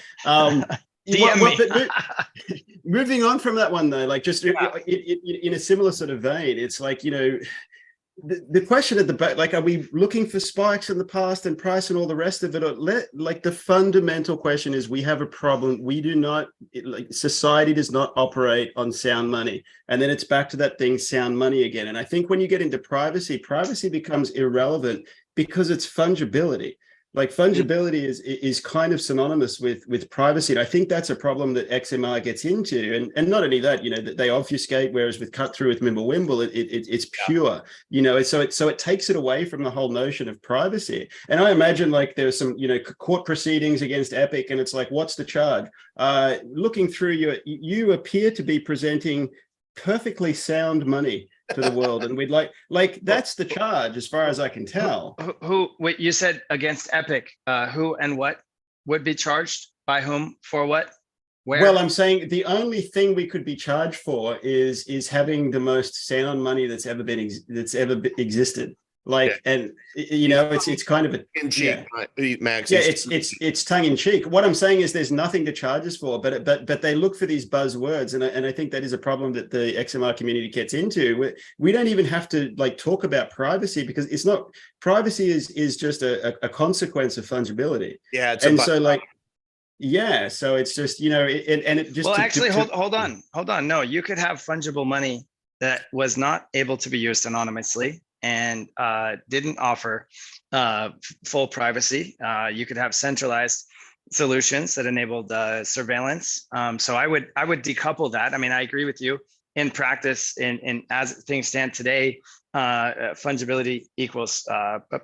Moving on from that one though, like just in a similar sort of vein, it's like, the question at the back, like, are we looking for spikes in the past and price and all the rest of it? Or like the fundamental question is, we have a problem. We do not, society does not operate on sound money. And then it's back to that thing, sound money again. And I think when you get into privacy becomes irrelevant because it's fungibility. Like fungibility is kind of synonymous with privacy. And I think that's a problem that XMR gets into. And not only that, that they obfuscate, whereas with cut through with Mimblewimble, it's pure, so it takes it away from the whole notion of privacy. And I imagine like there's some, court proceedings against Epic, and it's like, what's the charge? Looking through you appear to be presenting perfectly sound money to the world, and we'd like that's the charge as far as I can tell. Wait, you said against Epic, who and what would be charged by whom for what? Where? Well, I'm saying the only thing we could be charged for is having the most sound money that's ever existed. Like, and it's kind of Max. Yeah, it's tongue in cheek. What I'm saying is there's nothing to charge us for, but they look for these buzzwords, and I think that is a problem that the XMR community gets into. We don't even have to like talk about privacy, because it's not, privacy is just a consequence of fungibility. Yeah, so it's just it just. Well, hold on. No, you could have fungible money that was not able to be used anonymously and didn't offer full privacy. You could have centralized solutions that enabled surveillance. So I would decouple that. I mean, I agree with you. In practice, in as things stand today, fungibility equals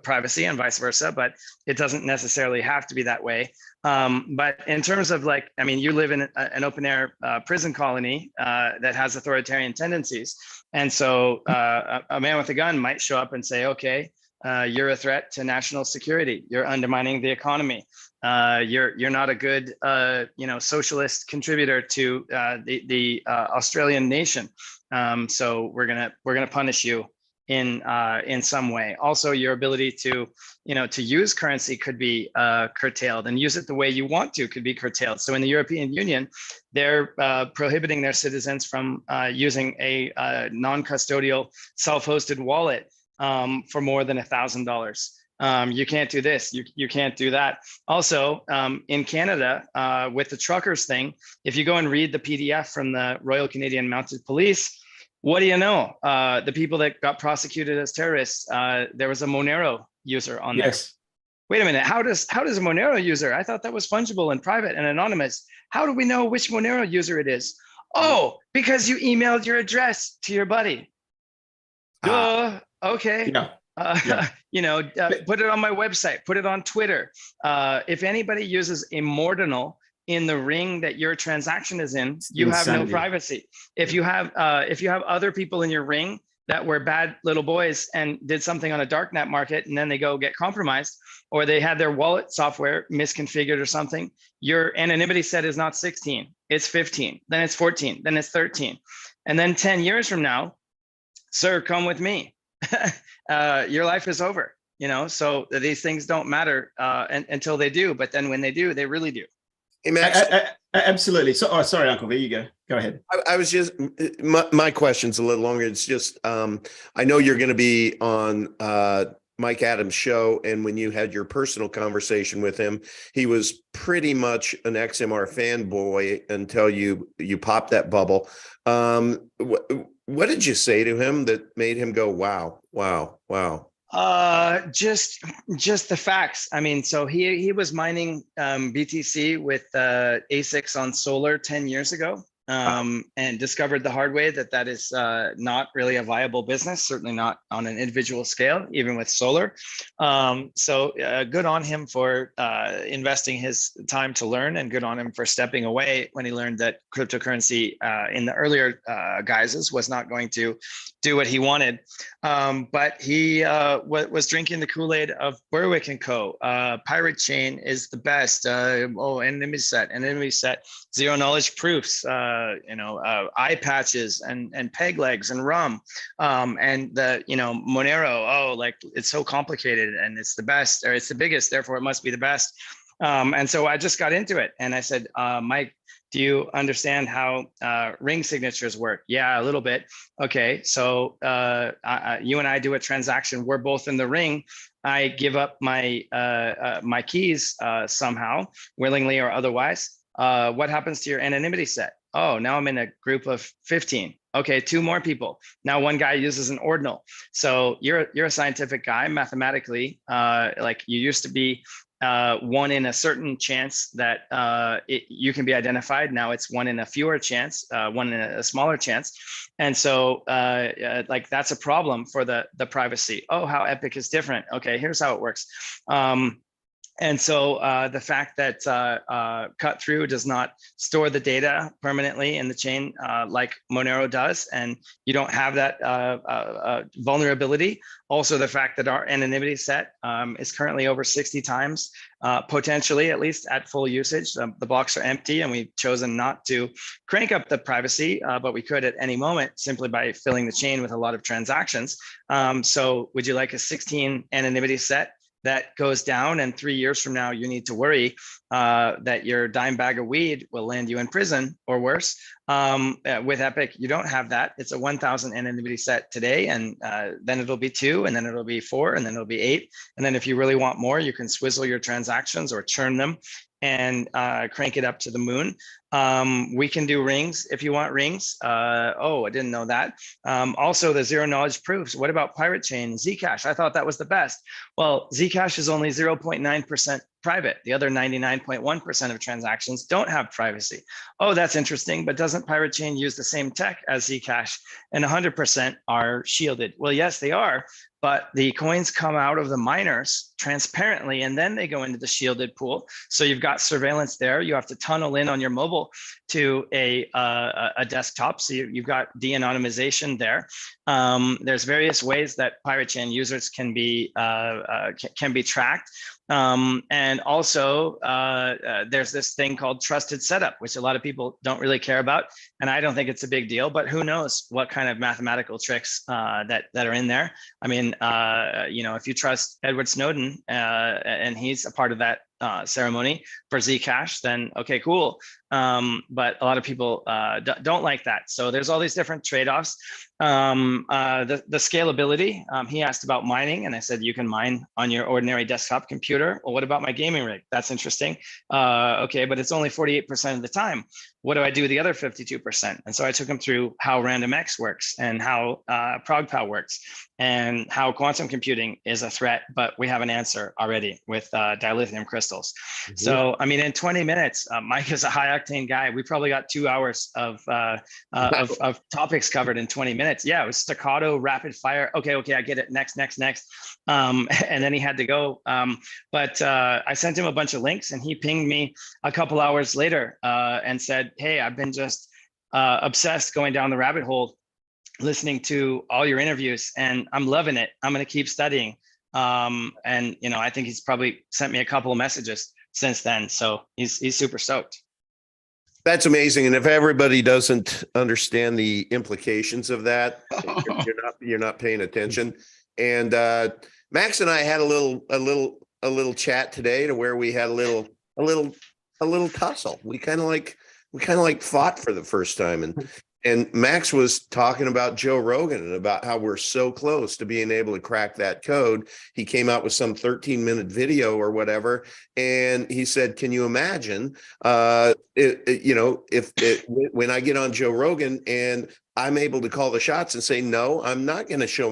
privacy and vice versa, but it doesn't necessarily have to be that way. But in terms of like, I mean, you live in an open air prison colony that has authoritarian tendencies. And so a man with a gun might show up and say, okay, you're a threat to national security. You're undermining the economy. You're not a good, socialist contributor to the Australian nation. So we're gonna punish you in some way. Also, your ability to use currency could be curtailed, and use it the way you want to could be curtailed. So in the European Union, they're prohibiting their citizens from using a non-custodial self-hosted wallet for more than $1,000. You can't do this, you can't do that. Also, in Canada, with the truckers thing, if you go and read the PDF from the Royal Canadian Mounted Police, what do you know? The people that got prosecuted as terrorists, there was a Monero user on there. Yes. Wait a minute, how does a Monero user? I thought that was fungible and private and anonymous. How do we know which Monero user it is? Oh, because you emailed your address to your buddy. Duh. Okay. Yeah. Put it on my website, put it on Twitter. If anybody uses a Mordinal in the ring that your transaction is in, you have no privacy. If you have other people in your ring that were bad little boys and did something on a darknet market, and then they go get compromised, or they had their wallet software misconfigured or something, your anonymity set is not 16, it's 15, then it's 14, then it's 13. And then 10 years from now, sir, come with me. Your life is over, so these things don't matter until they do. But then when they do, they really do. Hey, Max. Absolutely. So, sorry, Uncle V, you go. Go ahead. I was just, my question's a little longer. It's just, I know you're going to be on Mike Adams' show, and when you had your personal conversation with him, he was pretty much an XMR fanboy until you popped that bubble. What did you say to him that made him go, wow, wow, wow? Just the facts. I mean, so he was mining BTC with ASICs on solar 10 years ago, and discovered the hard way that is not really a viable business, certainly not on an individual scale, even with solar. So good on him for investing his time to learn, and good on him for stepping away when he learned that cryptocurrency in the earlier guises was not going to do what he wanted. But he was drinking the Kool-Aid of Berwick and Co. Pirate Chain is the best. Anonymity set, zero knowledge proofs, eye patches and peg legs and rum, and the Monero. It's so complicated and it's the best, or it's the biggest, therefore it must be the best. And so I just got into it, and I said, Mike, do you understand how ring signatures work? Yeah, a little bit. Okay, so you and I do a transaction. We're both in the ring. I give up my my keys somehow, willingly or otherwise. What happens to your anonymity set? Oh, now I'm in a group of 15. Okay, 2 more people. Now one guy uses an ordinal. So you're a scientific guy. Mathematically, like you used to be 1 in a certain chance that you can be identified. Now it's 1 in a fewer chance, 1 in a smaller chance. And so like that's a problem for the privacy. Oh, how Epic is different. Okay, here's how it works. And so the fact that cut through does not store the data permanently in the chain like Monero does, and you don't have that vulnerability. Also, the fact that our anonymity set is currently over 60 times, potentially at least at full usage. The blocks are empty, and we've chosen not to crank up the privacy, but we could at any moment simply by filling the chain with a lot of transactions. So would you like a 16 anonymity set that goes down, and 3 years from now, you need to worry that your dime bag of weed will land you in prison or worse? With Epic, you don't have that. It's a 1,000 anonymity set today, and then it'll be 2, and then it'll be 4, and then it'll be 8. And then if you really want more, you can swizzle your transactions or churn them and crank it up to the moon. We can do rings if you want rings. Oh, I didn't know that. Also, the zero knowledge proofs. What about Pirate Chain, Zcash? I thought that was the best. Well, Zcash is only 0.9% private. The other 99.1% of transactions don't have privacy. Oh, that's interesting, but doesn't Pirate Chain use the same tech as Zcash? And 100% are shielded. Well, yes, they are, but the coins come out of the miners transparently, and then they go into the shielded pool. So you've got surveillance there. You have to tunnel in on your mobile to a desktop. So you've got de-anonymization there. There's various ways that Pirate Chain users can be tracked. And also there's this thing called trusted setup, which a lot of people don't really care about. And I don't think it's a big deal, but who knows what kind of mathematical tricks that are in there. I mean, if you trust Edward Snowden and he's a part of that ceremony for Zcash, then okay, cool. But a lot of people don't like that. So there's all these different trade-offs. The scalability, he asked about mining, and I said, you can mine on your ordinary desktop computer. Well, what about my gaming rig? That's interesting. Okay, but it's only 48% of the time. What do I do with the other 52%? And so I took him through how RandomX works and how ProgPow works and how quantum computing is a threat, but we have an answer already with dilithium crystals. Mm-hmm. So, I mean, in 20 minutes, Mike is a high octane guy. We probably got 2 hours of topics covered in 20 minutes. Yeah, it was staccato, rapid fire. Okay, I get it. Next. And then he had to go. But I sent him a bunch of links, and he pinged me a couple hours later and said, hey, I've been just obsessed going down the rabbit hole, listening to all your interviews, and I'm loving it. I'm going to keep studying. And I think he's probably sent me a couple of messages since then. So he's super stoked. That's amazing. And if everybody doesn't understand the implications of that, you're not paying attention. And Max and I had a little chat today to where we had a little tussle. We kind of like fought for the first time. And Max was talking about Joe Rogan and about how we're so close to being able to crack that code. He came out with some 13-minute video or whatever, and he said, "Can you imagine, when I get on Joe Rogan and I'm able to call the shots and say, no, I'm not going to show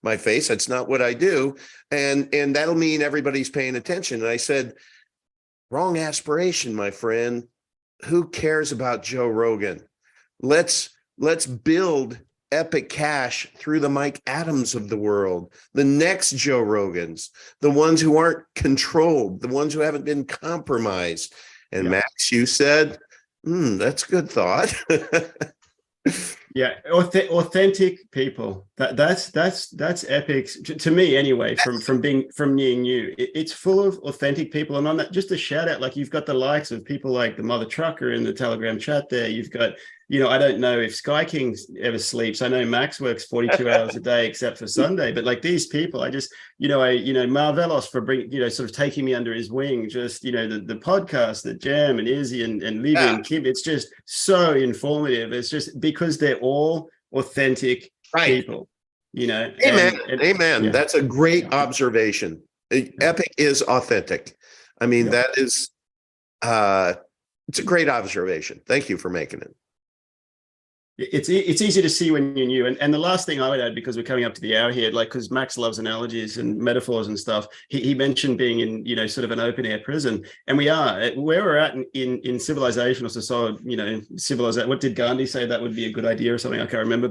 my face. That's not what I do, and that'll mean everybody's paying attention." And I said, "Wrong aspiration, my friend. Who cares about Joe Rogan? Let's build Epic Cash through the Mike Adams of the world, the next Joe Rogans, the ones who aren't controlled, the ones who haven't been compromised." And yeah. Max, you said, that's a good thought. Yeah, authentic people. That's Epic's, to me anyway. From being new, it's full of authentic people. And on that, just a shout out, like you've got the likes of people like the Mother Trucker in the Telegram chat there. You've got, I don't know if Sky King ever sleeps. I know Max works 42 hours a day except for Sunday. But like these people, I just, Marvelos for sort of taking me under his wing. Just, the podcast, the Jam and Izzy and Libby and Kim. It's just so informative. It's just because they're all authentic people. Amen. Amen. Yeah. That's a great observation. Epic is authentic. I mean, that is it's a great observation. Thank you for making it. It's easy to see when you're new. And the last thing I would add, because we're coming up to the hour here, because Max loves analogies and metaphors and stuff. He mentioned being in, sort of an open air prison. And we are where we're at in civilization or society, civilization. What did Gandhi say? That would be a good idea or something. I can't remember.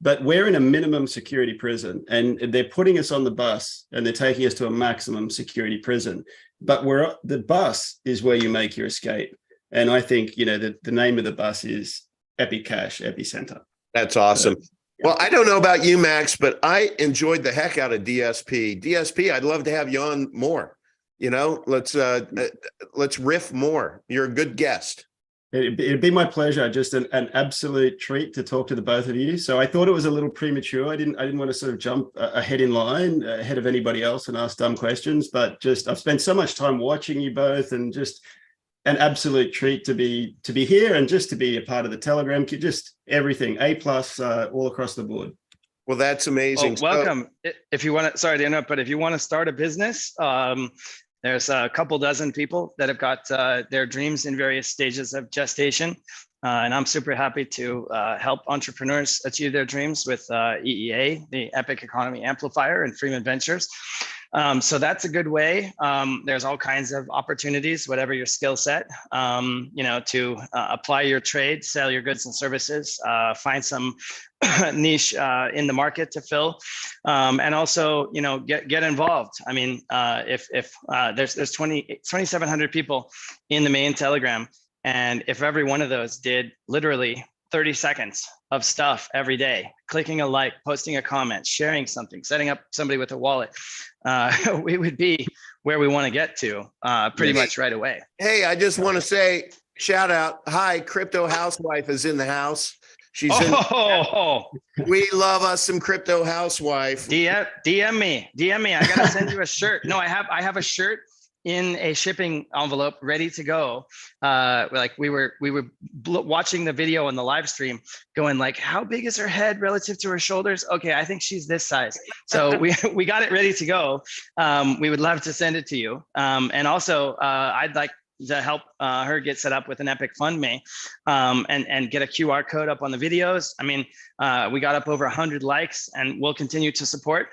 But we're in a minimum security prison, and they're putting us on the bus and they're taking us to a maximum security prison. But the bus is where you make your escape. And I think, the name of the bus is Epic Cash Epicenter. That's awesome. Well, I don't know about you, Max, but I enjoyed the heck out of DSP. DSP, I'd love to have you on more. Let's riff more. You're a good guest. It'd be my pleasure. Just an absolute treat to talk to the both of you. So I thought it was a little premature. I didn't want to sort of jump ahead in line ahead of anybody else and ask dumb questions. But just I've spent so much time watching you both, and just an absolute treat to be here and just to be a part of the Telegram, just everything A+ all across the board. Well, that's amazing. Well, welcome. If you want to, sorry to interrupt, but if you want to start a business, there's a couple dozen people that have got their dreams in various stages of gestation. And I'm super happy to help entrepreneurs achieve their dreams with EEA, the Epic Economy Amplifier, and Premine Ventures. So that's a good way. There's all kinds of opportunities, whatever your skill set, to apply your trade, sell your goods and services, find some niche in the market to fill, and also, get involved. I mean, if there's 2,700 people in the main Telegram, and if every one of those did literally 30 seconds of stuff every day, clicking a like, posting a comment, sharing something, setting up somebody with a wallet, we would be where we want to get to pretty much right away. Hey, I just want to say, shout out. Hi, Crypto Housewife is in the house. She's we love us some Crypto Housewife. DM me. I gotta send you a shirt. No, I have a shirt in a shipping envelope ready to go. Like we were watching the video on the live stream going like, how big is her head relative to her shoulders? Okay, I think she's this size. So we got it ready to go. We would love to send it to you. And also I'd like to help her get set up with an Epic Fund Me, and get a QR code up on the videos. I mean, we got up over 100 likes, and we'll continue to support.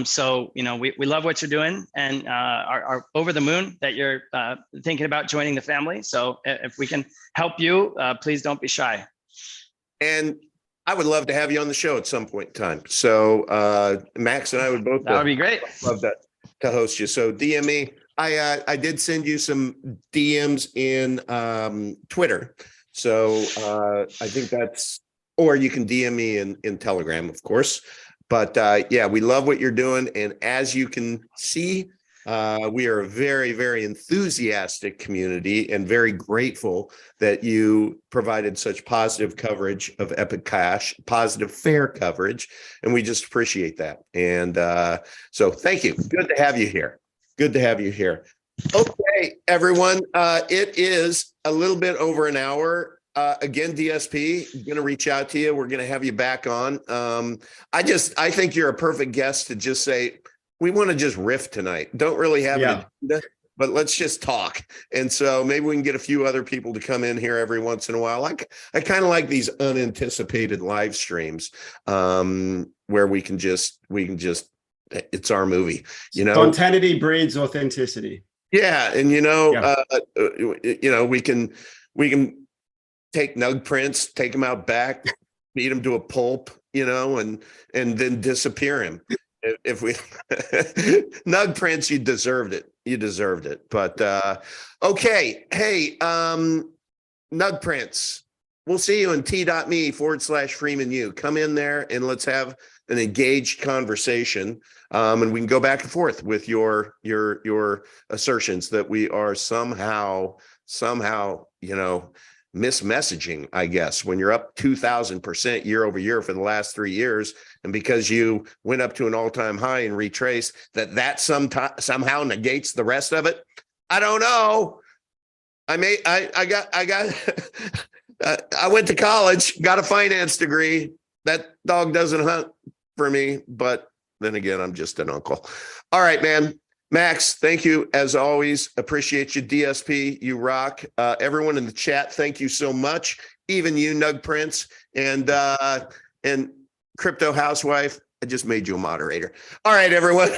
So, we love what you're doing, and are over the moon that you're thinking about joining the family. So if we can help you, please don't be shy. And I would love to have you on the show at some point in time. So Max and I would both. That would be great. Love that to host you. So DM me. I did send you some DMs in Twitter. So I think that's, or you can DM me in Telegram, of course. But yeah, we love what you're doing. And as you can see, we are a very, very enthusiastic community and very grateful that you provided such positive coverage of Epic Cash, positive, fair coverage. And we just appreciate that. And so thank you. Good to have you here. Good to have you here. Okay, everyone. It is a little bit over an hour. Again, DSP, going to reach out to you. We're going to have you back on. I think you're a perfect guest to just say, we want to just riff tonight. Don't really have an agenda, but let's just talk. And so maybe we can get a few other people to come in here every once in a while. I kind of like these unanticipated live streams where we can just it's our movie, Spontaneity breeds authenticity. Yeah. And, we can take Nug Prince, take him out back, beat him to a pulp, and then disappear him. If we Nug Prince, you deserved it. But, okay. Hey, Nug Prince, we'll see you in t.me/FreemanU. Come in there and let's have an engaged conversation. And we can go back and forth with your assertions that we are somehow, mismessaging, I guess, when you're up 2,000% year over year for the last 3 years. And because you went up to an all-time high and retraced, that somehow negates the rest of it. I don't know. I went to college, got a finance degree. That dog doesn't hunt for me, but then again, I'm just an uncle. All right, man. Max, thank you as always. Appreciate you. DSP, you rock. Everyone in the chat, thank you so much. Even you, Nug Prince, and Crypto Housewife. I just made you a moderator. All right, everyone.